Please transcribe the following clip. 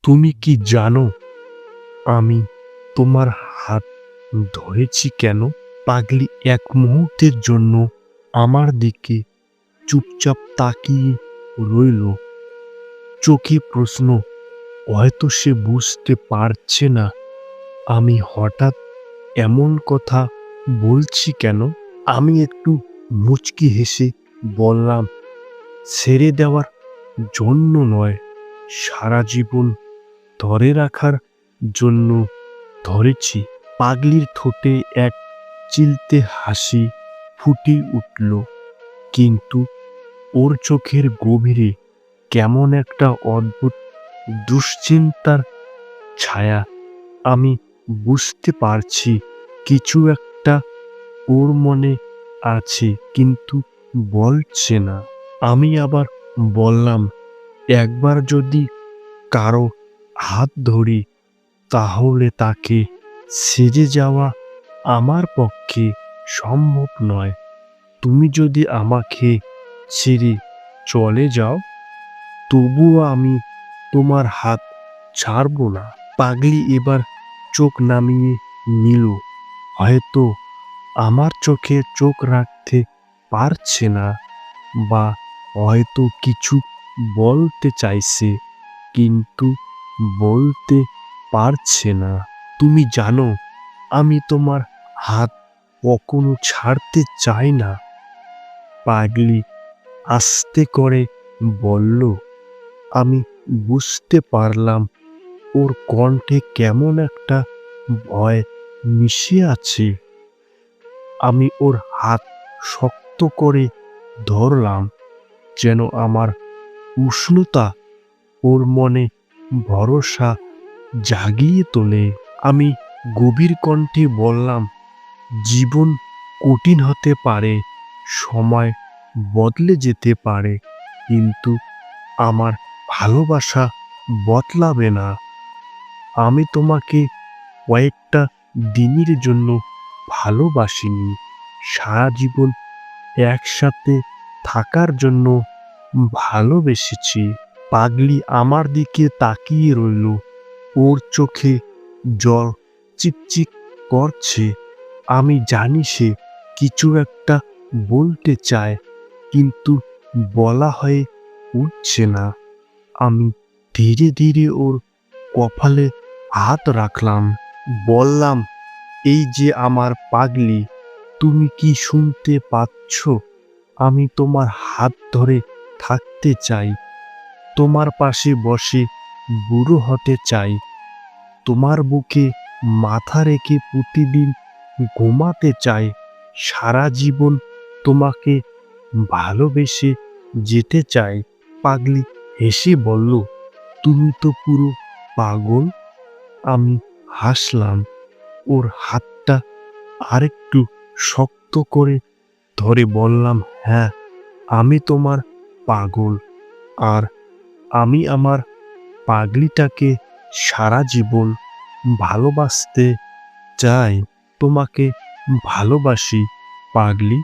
তুমি কি জানো আমি তোমার হাত ধরেছি কেন? পাগলি এক মুহূর্তের জন্য আমার দিকে চুপচাপ তাকিয়ে রইল, চোখে প্রশ্ন। হয়তো সে বুঝতে পারছে না আমি হঠাৎ এমন কথা বলছি কেন। আমি একটু মুচকি হেসে বললাম, ছেড়ে দেওয়ার জন্য নয়, সারা জীবন ধরে রাখার জন্য ধরেছি। পাগলির ঠোঁটে এক চিলতে হাসি ফুটে উঠল, কিন্তু ওর চোখের গভীরে কেমন একটা অদ্ভুত দুশ্চিন্তার ছায়া। আমি বুঝতে পারছি কিছু একটা ওর মনে আছে, কিন্তু বলছে না। আমি আবার বললাম, একবার যদি কারো হাত ধরি তাহলে তাকে ছেড়ে যাওয়া আমার পক্ষে সম্ভব নয়। তুমি যদি আমাকে ছেড়ে চলে যাও, তবুও আমি তোমার হাত ছাড়ব না। পাগলি এবার চোখ নামিয়ে নিল, হয়তো আমার চোখে চোখ রাখতে পারছে না, বা হয়তো কিছু বলতে চাইছে কিন্তু বলতে পারছে না। তুমি জানো আমি তোমার হাত কখনো ছাড়তে চাই না, পাগলি আস্তে করে বলল। আমি বুঝতে পারলাম ওর কণ্ঠে কেমন একটা ভয় মিশে আছে। আমি ওর হাত শক্ত করে ধরলাম, যেন আমার উষ্ণতা ওর মনে ভরসা জাগিয়ে তোলে। আমি গভীর কণ্ঠে বললাম, জীবন কঠিন হতে পারে, সময় বদলে যেতে পারে, কিন্তু আমার ভালোবাসা বদলাবে না। আমি তোমাকে কয়েকটা দিনের জন্য ভালোবাসিনি, সারা জীবন একসাথে থাকার জন্য ভালোবেসেছি। পাগলি আমার দিকে তাকিয়ে রইল, ওর চোখে জল চিকচিক করছে। আমি জানি সে কিছু একটা বলতে চায়, কিন্তু বলা হয়ে উঠছে না। আমি ধীরে ধীরে ওর কপালে হাত রাখলাম, বললাম, এই যে আমার পাগলি, তুমি কি শুনতে পাচ্ছ? আমি তোমার হাত ধরে থাকতে চাই, তোমার পাশে বসে বুড়ো হতে চাই, তোমার বুকে মাথা রেখে প্রতিদিন ঘুমাতে চাই, সারা জীবন তোমাকে ভালোবেসে যেতে চাই। পাগলি হেসে বলল, তুমি তো পুরো পাগল। আমি হাসলাম, ওর হাতটা আরেকটু শক্ত করে ধরে বললাম, হ্যাঁ, আমি তোমার পাগল, আর আমি আমার পাগলিটাকে সারা জীবন ভালোবাসতে চাই। তোমাকে ভালোবাসি পাগলি।